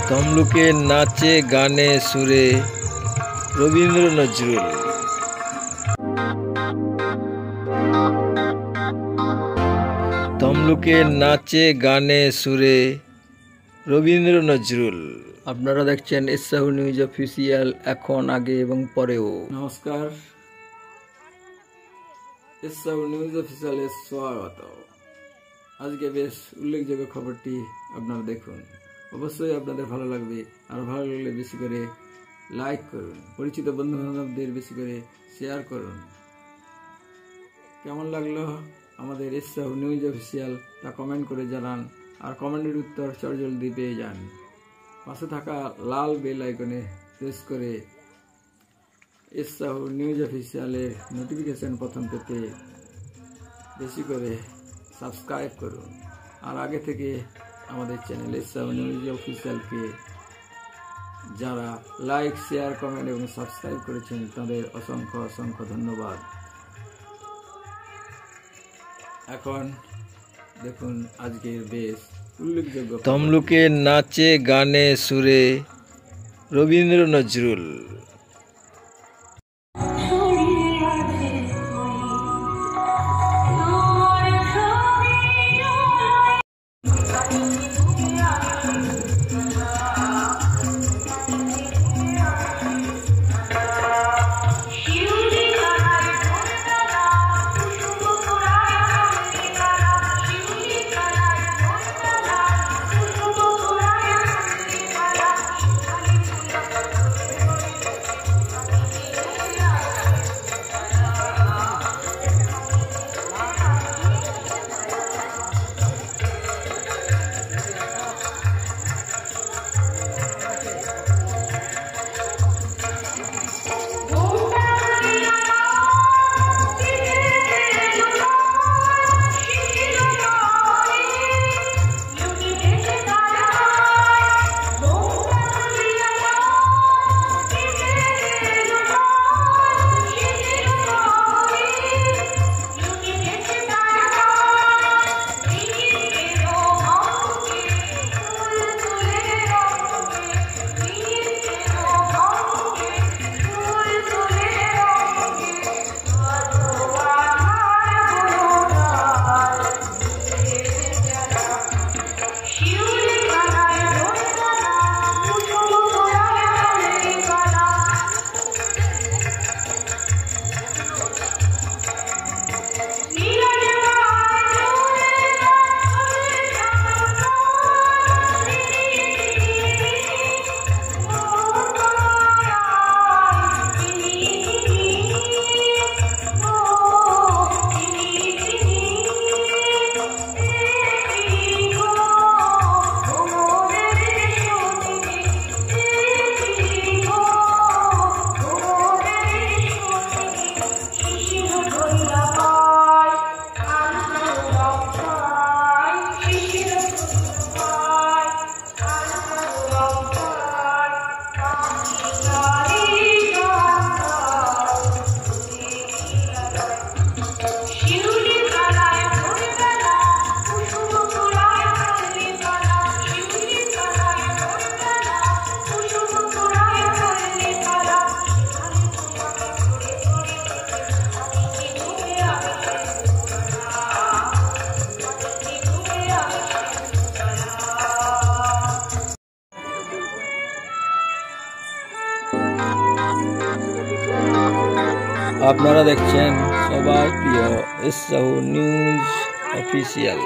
তমলুকে নাচে গানে সুরে রবীন্দ্র নজরুল। তমলুকে নাচে গানে সুরে রবীন্দ্র নজরুল। আপনারা দেখছেন এসসাহু নিউজ অফিসিয়াল, এখন, আগে এবং পরেও। নমস্কার, এসসাহু নিউজ অফিসিয়ালে স্বাগত। আজকে বেশ উল্লেখযোগ্য খবরটি আপনারা দেখুন, অবশ্যই আপনাদের ভালো লাগবে। আর ভালো লাগলে বেশি করে লাইক করুন, পরিচিত বন্ধু বান্ধবদের বেশি করে শেয়ার করুন। কেমন লাগলো আমাদের এসসাহু নিউজ অফিসিয়াল তা কমেন্ট করে জানান। আর কমেন্টের উত্তর চটজলদি পেয়ে যান। পাশে থাকা লাল বেল আইকনে প্রেস করে এসসাহু নিউজ অফিসিয়ালের নোটিফিকেশন প্রথম পেতে বেশি করে সাবস্ক্রাইব করুন। আর আগে থেকে আমাদের চ্যানেল এসসাহু নিউজ অফিসিয়ালকে যারা লাইক, শেয়ার, কমেন্ট এবং সাবস্ক্রাইব করেছেন তাদের অসংখ্য অসংখ্য ধন্যবাদ। এখন দেখুন আজকের বেশ উল্লেখযোগ্য। তমলুকে নাচে গানে সুরে রবীন্দ্র নজরুল। আপনারা দেখছেন সবার প্রিয় এসসাহু নিউজ অফিসিয়াল।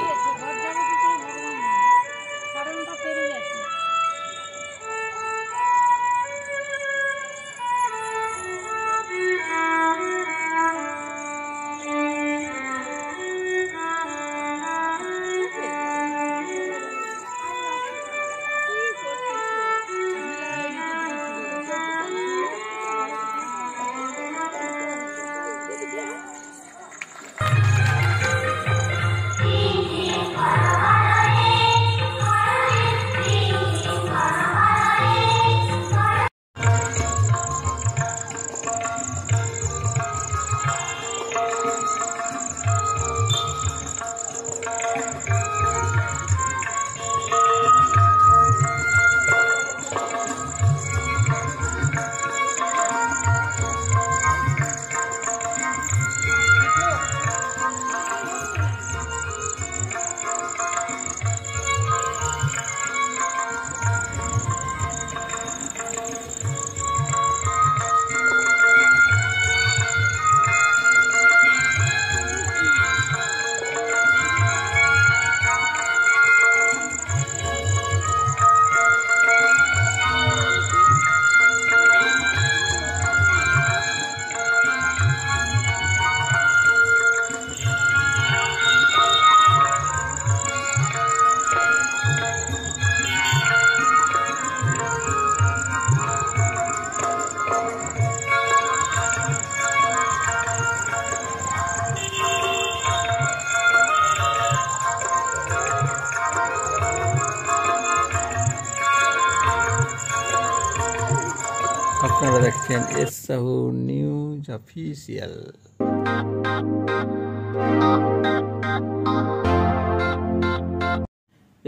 আপনারা দেখছেন S Sahu news official.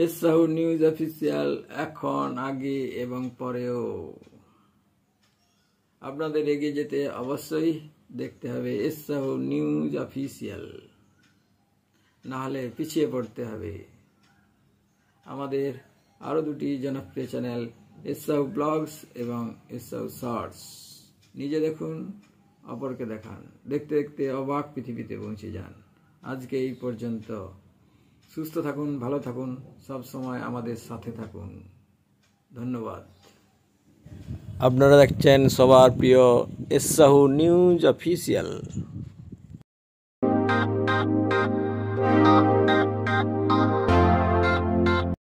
S Sahu news official এখন, আগে এবং পরেও আপনাদের এগিয়ে যেতে অবশ্যই দেখতে হবে এস সাহু নিউজ অফিসিয়াল, না হলে পিছিয়ে পড়তে হবে। আমাদের আরও দুটি জনপ্রিয় চ্যানেল এস সাহু ব্লগস এবং এস সাহু শর্টস, নিজে দেখুন, অপরকে দেখান, দেখতে দেখতে অবাক পৃথিবীতে পৌঁছে যান। আজকে এই পর্যন্ত। সুস্থ থাকুন, ভালো থাকুন, সব সময় আমাদের সাথে থাকুন। ধন্যবাদ। আপনারা দেখছেন সবার প্রিয় এস সাহু নিউজ অফিসিয়াল।